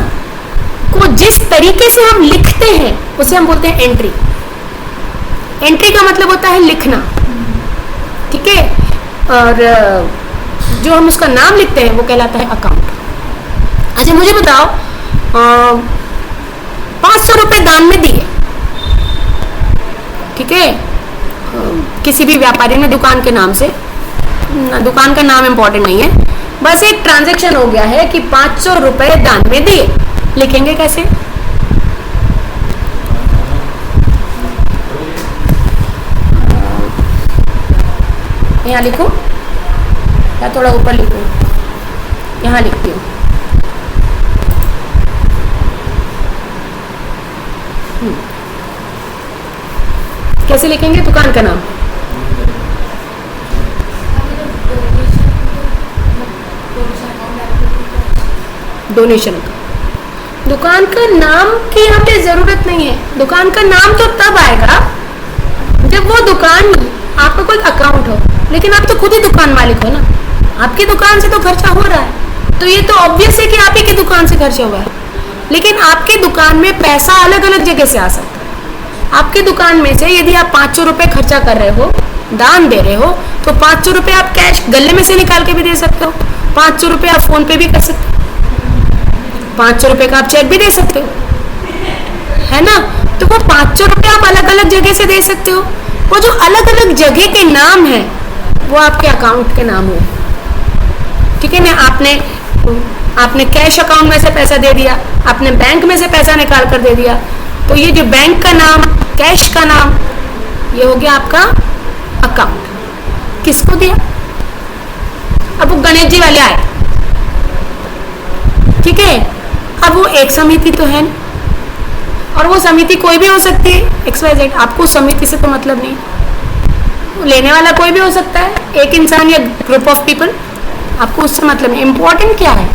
को जिस तरीके से हम लिखते हैं उसे हम बोलते हैं एंट्री। एंट्री का मतलब होता है लिखना, ठीक है, और जो हम उसका नाम लिखते हैं वो कहलाता है अकाउंट। अच्छा मुझे बताओ, 500 रुपए दान में दिए, ठीक है, किसी भी व्यापारी ने दुकान के नाम से, दुकान का नाम इंपॉर्टेंट नहीं है, बस एक ट्रांजैक्शन हो गया है कि 500 रुपए दान में दिए। लिखेंगे कैसे? यहाँ लिखो या थोड़ा ऊपर लिखो, यहाँ लिखती हूँ। कैसे लिखेंगे दुकान का नाम? डोनेशन का। दुकान का नाम की यहाँ पे जरूरत नहीं है। दुकान का नाम तो तब आएगा जब वो दुकान, आपका कोई अकाउंट हो, लेकिन आप तो खुद ही दुकान मालिक हो ना, आपकी दुकान से तो खर्चा हो रहा है, तो ये तो ऑब्वियस है कि आप ही की दुकान से खर्चा हुआ है। लेकिन आपके दुकान में पैसा अलग अलग जगह से आ सकता है। आपकी दुकान में से यदि आप 500 रुपए खर्चा कर रहे हो, दान दे रहे हो, तो 500 रुपए आप कैश गले में से निकाल के भी दे सकते हो, 500 रुपए आप फोन पे भी कर सकते हो, 500 रुपए का आप चेक भी दे सकते हो, है ना। तो वो 500 रुपए आप अलग अलग जगह से दे सकते हो। वो जो अलग अलग जगह के नाम है वो आपके अकाउंट के नाम हो, ठीक है ना। आपने आपने कैश अकाउंट में से पैसा दे दिया, आपने बैंक में से पैसा निकाल कर दे दिया, तो ये जो बैंक का नाम, कैश का नाम, ये हो गया आपका अकाउंट। किसको दिया? अब वो गणेश जी वाले आए, ठीक है, अब वो एक समिति तो है नहीं, और वो समिति कोई भी हो सकती है, XYZ, आपको समिति से तो मतलब नहीं, लेने वाला कोई भी हो सकता है, एक इंसान या ग्रुप ऑफ पीपल, आपको उससे मतलब नहीं। इंपॉर्टेंट क्या है,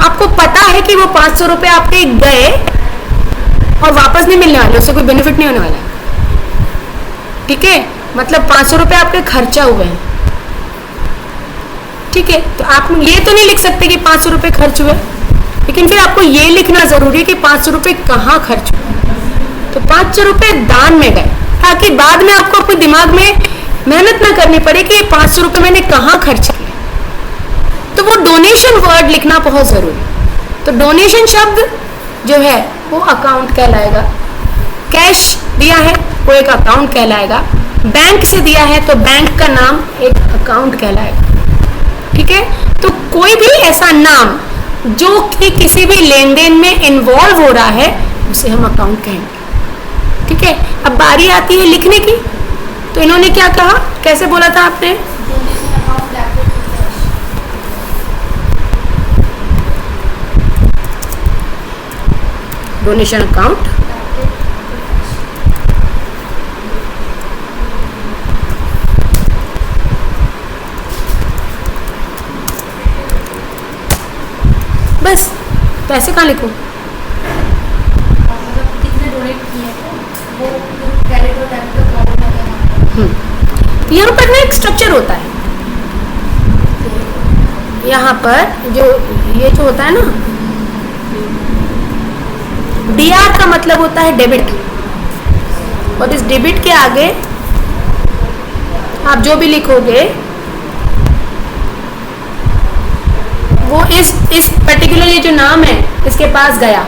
आपको पता है कि वो 500 रुपये आपके गए और वापस नहीं मिलने वाले, उससे कोई बेनिफिट नहीं होने वाला है, ठीक है, मतलब 500 रुपये आपके खर्चा हुए हैं, ठीक है, तो आप ये तो नहीं लिख सकते कि 500 रुपये खर्च हुए, लेकिन फिर आपको ये लिखना जरूरी है कि 500 रुपये कहाँ खर्च हुए, तो 500 रुपये दान में गए, ताकि बाद में आपको अपने दिमाग में मेहनत ना करनी पड़े कि 500 रुपये मैंने कहाँ खर्च किए, तो वो डोनेशन वर्ड लिखना बहुत जरूरी। तो डोनेशन शब्द जो है वो अकाउंट कहलाएगा, कैश दिया है वो एक अकाउंट कहलाएगा, बैंक से दिया है तो बैंक का नाम एक अकाउंट कहलाएगा, ठीक है। तो कोई भी ऐसा नाम जो कि किसी भी लेन देन में इन्वॉल्व हो रहा है उसे हम अकाउंट कहेंगे, ठीक है। अब बारी आती है लिखने की, तो इन्होंने क्या कहा, कैसे बोला था आपने, डोनेशन अकाउंट, बस पैसे कहाँ लिखो, कितने डोनेट किए वो क्रेडिट और डेबिट का प्रॉब्लम है। यहाँ पर ना एक स्ट्रक्चर होता है, यहाँ पर जो ये जो होता है ना, DR का मतलब होता है डेबिट, और इस डेबिट के आगे आप जो भी लिखोगे वो इस पर्टिकुलर ये जो नाम है इसके पास गया,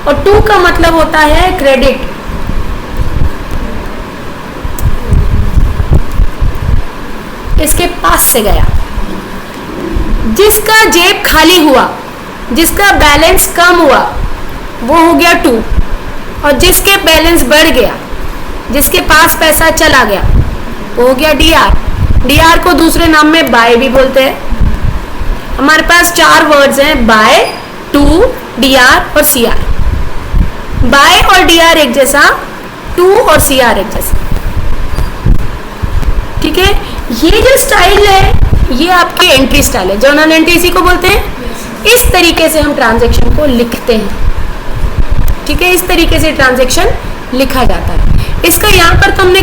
और टू का मतलब होता है क्रेडिट, इसके पास से गया, जिसका जेब खाली हुआ, जिसका बैलेंस कम हुआ वो हो गया टू, और जिसके बैलेंस बढ़ गया, जिसके पास पैसा चला गया वो हो गया DR। DR को दूसरे नाम में बाय भी बोलते हैं। हमारे पास 4 वर्ड्स हैं, बाय, टू, DR और CR। बाय और DR एक जैसा, टू और CR एक जैसा, ठीक है। ये जो स्टाइल है ये आपकी एंट्री स्टाइल है, जर्नल एंट्री इसी को बोलते हैं। इस तरीके से हम ट्रांजैक्शन को लिखते हैं, ठीक है, इस तरीके से ट्रांजैक्शन लिखा जाता है। इसका यहाँ पर तो हमने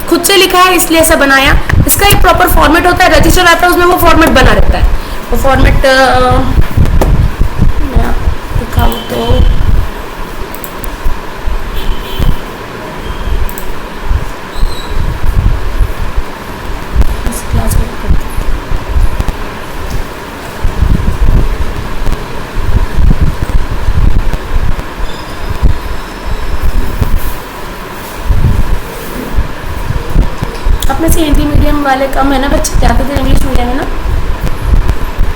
खुद से लिखा है इसलिए ऐसा बनाया, इसका एक प्रॉपर फॉर्मेट होता है, रजिस्टर आता है उसमें वो फॉर्मेट बना रहता है, वो फॉर्मेट मैं दिखाऊँ तो में से हिंदी मीडियम वाले कम है ना बच्चे, ज़्यादातर इंग्लिश मीडियम है ना।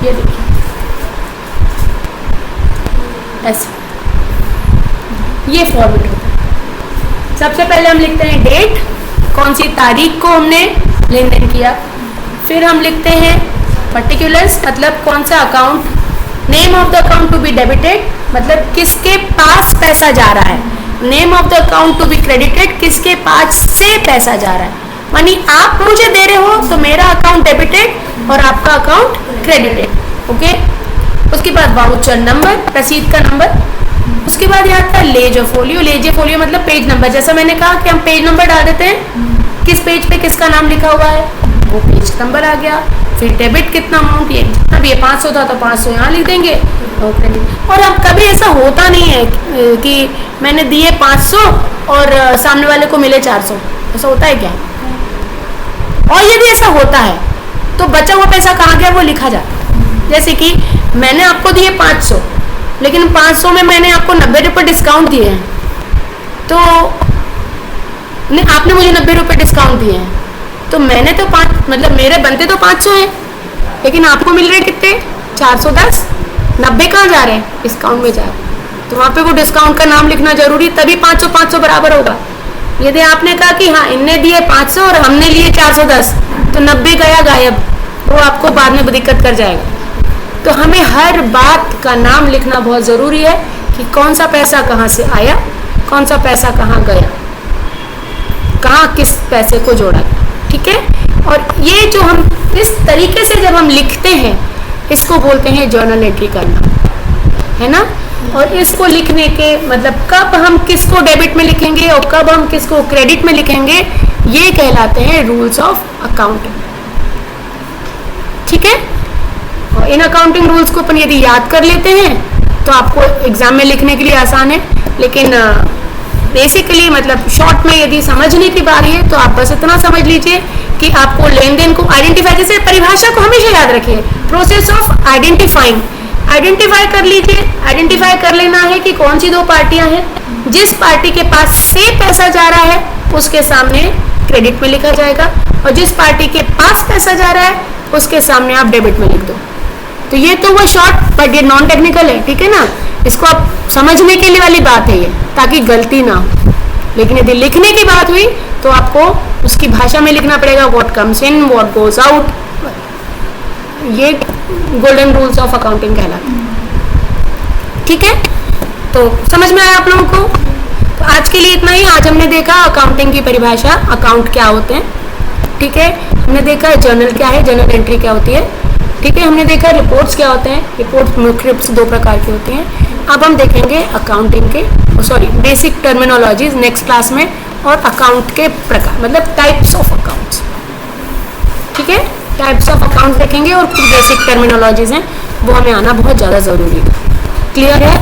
ये देखिए ऐसे ये फॉर्मेट होता है। सबसे पहले हम लिखते हैं डेट, कौन सी तारीख को हमने लेन देन किया, फिर हम लिखते हैं पर्टिकुलर्स, मतलब कौन सा account, name of the account to be debited, मतलब किसके पास पैसा जा रहा है, name of the account to be credited, किसके पास से पैसा जा रहा है, मानी आप मुझे दे रहे हो तो मेरा अकाउंट डेबिटेड और आपका अकाउंट क्रेडिटेड, ओके। उसके बाद वाउचर नंबर, रसीद का नंबर, उसके बाद यहाँ आता है लेजर फोलियो। लेजर फोलियो मतलब पेज नंबर, जैसा मैंने कहा कि हम पेज नंबर डाल देते हैं, किस पेज पे किसका नाम लिखा हुआ है वो पेज नंबर आ गया। फिर डेबिट कितना अमाउंट, ये अब ये 500 था तो 500 यहाँ लिख देंगे, और क्रेडिट। और अब कभी ऐसा होता नहीं है कि मैंने दिए 500 और सामने वाले को मिले 400, ऐसा होता है क्या? और यदि ऐसा होता है तो बचा हुआ पैसा कहाँ गया वो लिखा जाता है। जैसे कि मैंने आपको दिए 500, लेकिन 500 में मैंने आपको 90 रुपये डिस्काउंट दिए हैं, तो नहीं, आपने मुझे 90 रुपये डिस्काउंट दिए हैं, तो मैंने तो मतलब मेरे बनते तो 500 हैं, लेकिन आपको मिल रहे कितने 410, 90 कहाँ जा रहे हैं, डिस्काउंट में जा रहे हैं, तो वहाँ पे वो डिस्काउंट का नाम लिखना जरूरी, तभी 500 500 बराबर होगा। यदि आपने कहा कि हाँ इनने दिए 500 और हमने लिए 410, तो 90 गया गायब, वो आपको बाद में दिक्कत कर जाएगा। तो हमें हर बात का नाम लिखना बहुत ज़रूरी है कि कौन सा पैसा कहाँ से आया, कौन सा पैसा कहाँ गया, कहाँ किस पैसे को जोड़ा गया, ठीक है। और ये जो हम इस तरीके से जब हम लिखते हैं, इसको बोलते हैं जर्नल एंट्री करना, है ना। और इसको लिखने के मतलब कब हम किसको डेबिट में लिखेंगे और कब हम किसको क्रेडिट में लिखेंगे, ये कहलाते हैं रूल्स ऑफ अकाउंटिंग, ठीक है। और इन अकाउंटिंग रूल्स को अपन यदि याद कर लेते हैं तो आपको एग्जाम में लिखने के लिए आसान है, लेकिन बेसिकली मतलब शॉर्ट में यदि समझने की बारी है तो आप बस इतना समझ लीजिए कि आपको लेन देन को आइडेंटिफाई, जैसे परिभाषा को हमेशा याद रखिए, प्रोसेस ऑफ आइडेंटिफाइंग, आइडेंटिफाई कर लीजिए। आइडेंटिफाई कर लेना है कि कौन सी दो पार्टियां हैं, जिस पार्टी के पास से पैसा जा रहा है उसके सामने क्रेडिट में लिखा जाएगा, और जिस पार्टी के पास पैसा जा रहा है उसके सामने आप डेबिट में लिख दो। तो ये तो वो शॉर्ट बट ये नॉन टेक्निकल है, ठीक है ना। इसको आप समझने के लिए वाली बात है ये, ताकि गलती ना हो। लेकिन यदि लिखने की बात हुई तो आपको उसकी भाषा में लिखना पड़ेगा, what comes in what goes out. ये गोल्डन रूल्स ऑफ अकाउंटिंग कहलाते हैं, ठीक है। तो समझ में आया आप लोगों को। तो आज के लिए इतना ही। आज हमने देखा अकाउंटिंग की परिभाषा, अकाउंट क्या होते हैं, ठीक है। हमने देखा जर्नल क्या है, जर्नल एंट्री क्या होती है, ठीक है। हमने देखा रिपोर्ट्स क्या होते हैं, रिपोर्ट्स मुख्य रूप से 2 प्रकार की होती हैं। अब हम देखेंगे अकाउंटिंग के बेसिक टर्मिनोलॉजीज नेक्स्ट क्लास में, और अकाउंट के प्रकार मतलब टाइप्स ऑफ अकाउंट्स, ठीक है। टाइप्स ऑफ अकाउंट्स देखेंगे और कुछ बेसिक टर्मिनोलॉजीज हैं वो हमें आना बहुत ज़्यादा ज़रूरी है। क्लियर है।